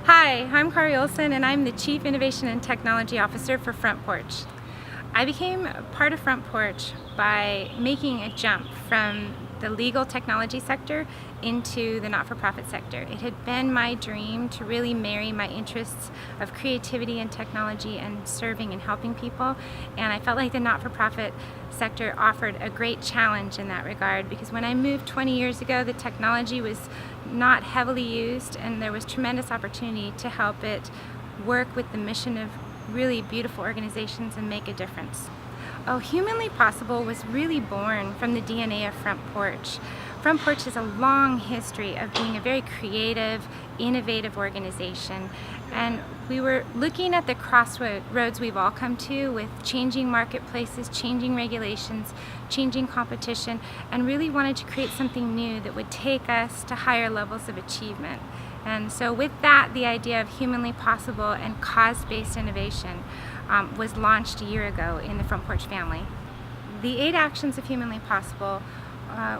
Hi, I'm Kari Olson, and I'm the Chief Innovation and Technology Officer for Front Porch. I became part of Front Porch by making a jump from the legal technology sector into the not-for-profit sector. It had been my dream to really marry my interests of creativity and technology and serving and helping people, and I felt like the not-for-profit sector offered a great challenge in that regard, because when I moved 20 years ago, the technology was not heavily used and there was tremendous opportunity to help it work with the mission of really beautiful organizations and make a difference. Humanly Possible was really born from the DNA of Front Porch. Front Porch has a long history of being a very creative, innovative organization, and we were looking at the crossroads we've all come to with changing marketplaces, changing regulations, changing competition, and really wanted to create something new that would take us to higher levels of achievement. And so with that, the idea of Humanly Possible and cause-based innovation was launched a year ago in the Front Porch family. The 8 actions of Humanly Possible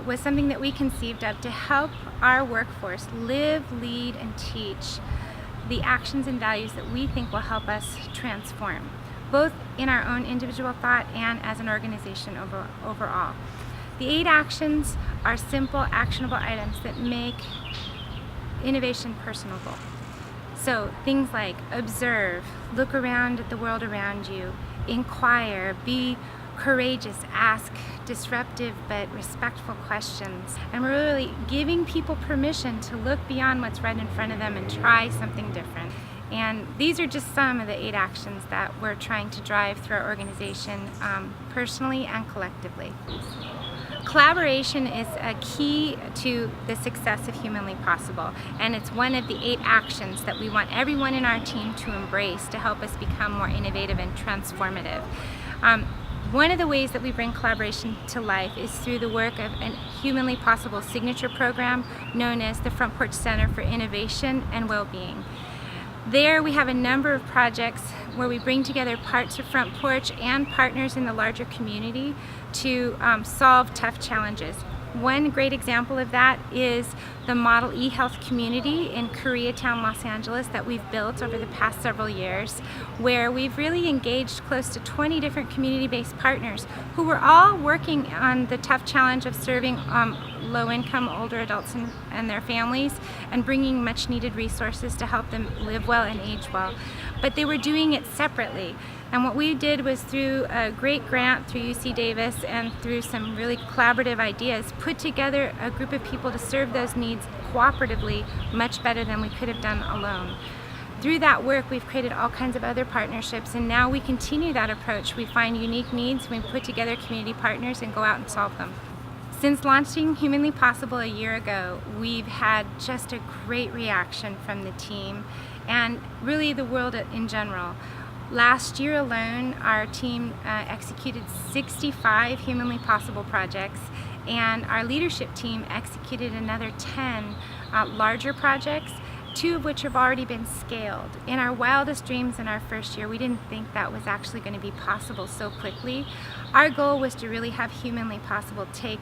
was something that we conceived of to help our workforce live, lead, and teach the actions and values that we think will help us transform, both in our own individual thought and as an organization overall. The 8 actions are simple, actionable items that make innovation personable. So things like observe, look around at the world around you, inquire, be courageous, ask disruptive but respectful questions, and we're really giving people permission to look beyond what's right in front of them and try something different. And these are just some of the 8 actions that we're trying to drive through our organization, personally and collectively. Collaboration is a key to the success of Humanly Possible, and it's one of the 8 actions that we want everyone in our team to embrace to help us become more innovative and transformative. One of the ways that we bring collaboration to life is through the work of a Humanly Possible signature program known as the Front Porch Center for Innovation and Wellbeing. There we have a number of projects where we bring together parts of Front Porch and partners in the larger community to solve tough challenges. One great example of that is the Model eHealth community in Koreatown, Los Angeles that we've built over the past several years, where we've really engaged close to 20 different community-based partners who were all working on the tough challenge of serving low-income older adults and their families and bringing much-needed resources to help them live well and age well. But they were doing it separately. And what we did was, through a great grant through UC Davis and through some really collaborative ideas, put together a group of people to serve those needs cooperatively much better than we could have done alone. Through that work, we've created all kinds of other partnerships, and now we continue that approach. We find unique needs, we put together community partners and go out and solve them. Since launching Humanly Possible a year ago, we've had just a great reaction from the team and really the world in general. Last year alone, our team executed 65 Humanly Possible projects, and our leadership team executed another 10 larger projects, 2 of which have already been scaled. In our wildest dreams in our first year, we didn't think that was actually going to be possible so quickly. Our goal was to really have Humanly Possible take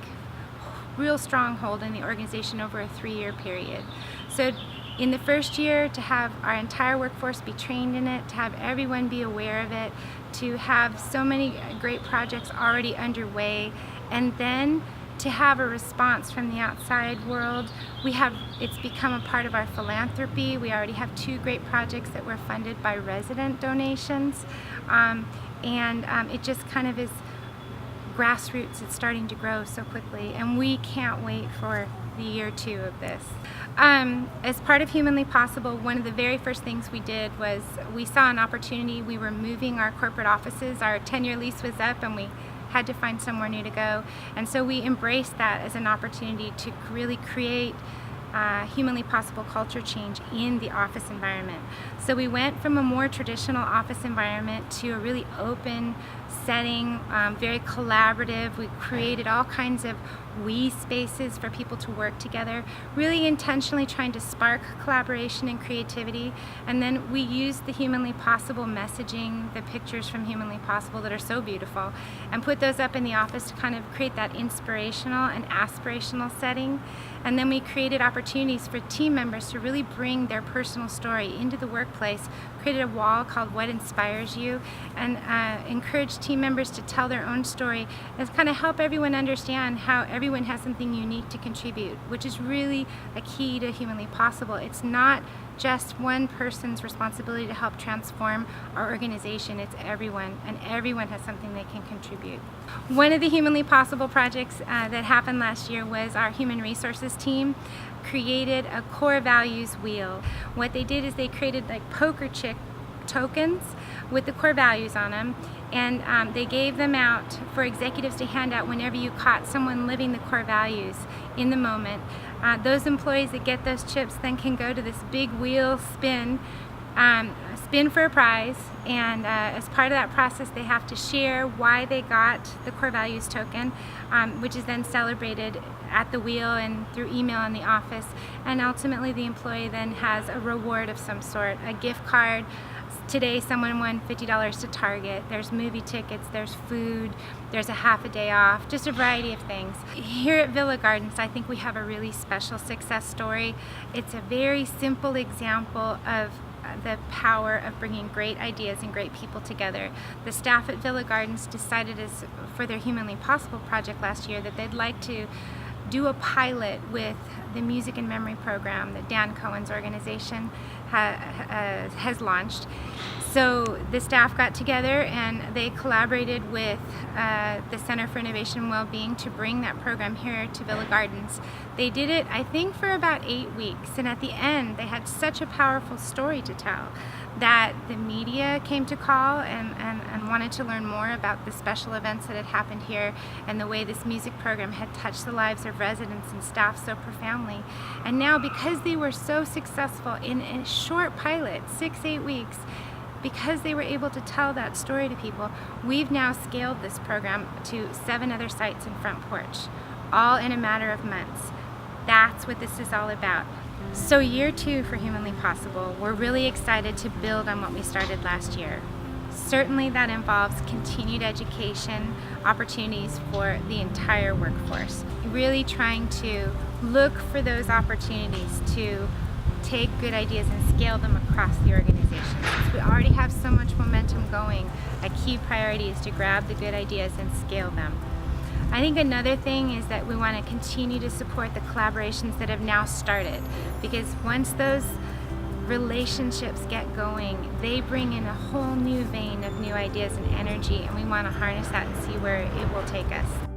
real strong hold in the organization over a 3-year period. So in the first year, to have our entire workforce be trained in it, to have everyone be aware of it, to have so many great projects already underway, and then to have a response from the outside world. It's become a part of our philanthropy. We already have 2 great projects that were funded by resident donations, and it just kind of is grassroots. It's starting to grow so quickly, and we can't wait for the year 2 of this. As part of Humanly Possible, one of the very first things we did was we saw an opportunity. We were moving our corporate offices. Our 10-year lease was up and we had to find somewhere new to go. And so we embraced that as an opportunity to really create Humanly Possible culture change in the office environment. So we went from a more traditional office environment to a really open setting, very collaborative. We created all kinds of we spaces for people to work together, really intentionally trying to spark collaboration and creativity. And then we use the Humanly Possible messaging, the pictures from Humanly Possible that are so beautiful, and put those up in the office to kind of create that inspirational and aspirational setting. And then we created opportunities for team members to really bring their personal story into the workplace, created a wall called What Inspires You, and encouraged team members to tell their own story and kind of help everyone understand how everyone has something unique to contribute, which is really a key to Humanly Possible. It's not just one person's responsibility to help transform our organization. It's everyone, and everyone has something they can contribute. One of the Humanly Possible projects that happened last year was our human resources team created a core values wheel. What they did is they created like poker chip tokens with the core values on them, and they gave them out for executives to hand out whenever you caught someone living the core values in the moment. Those employees that get those chips then can go to this big wheel spin for a prize, and as part of that process they have to share why they got the core values token, which is then celebrated at the wheel and through email in the office, and ultimately the employee then has a reward of some sort, a gift card. Today someone won $50 to Target, there's movie tickets, there's food, there's a half a day off, just a variety of things. Here at Villa Gardens, I think we have a really special success story. It's a very simple example of the power of bringing great ideas and great people together. The staff at Villa Gardens decided for their Humanly Possible project last year that they'd like to do a pilot with the Music and Memory program that Dan Cohen's organization has launched. So the staff got together and they collaborated with the Center for Innovation and Wellbeing to bring that program here to Villa Gardens. They did it, I think, for about 8 weeks, and at the end they had such a powerful story to tell that the media came to call and wanted to learn more about the special events that had happened here and the way this music program had touched the lives of residents and staff so profoundly. And now, because they were so successful in a short pilot, 6-8 weeks, because they were able to tell that story to people, we've now scaled this program to 7 other sites in Front Porch, all in a matter of months. That's what this is all about. So year 2 for Humanly Possible, we're really excited to build on what we started last year. Certainly that involves continued education, opportunities for the entire workforce. Really trying to look for those opportunities to take good ideas and scale them across the organization. Since we already have so much momentum going, a key priority is to grab the good ideas and scale them. I think another thing is that we want to continue to support the collaborations that have now started, because once those relationships get going, they bring in a whole new vein of new ideas and energy, and we want to harness that and see where it will take us.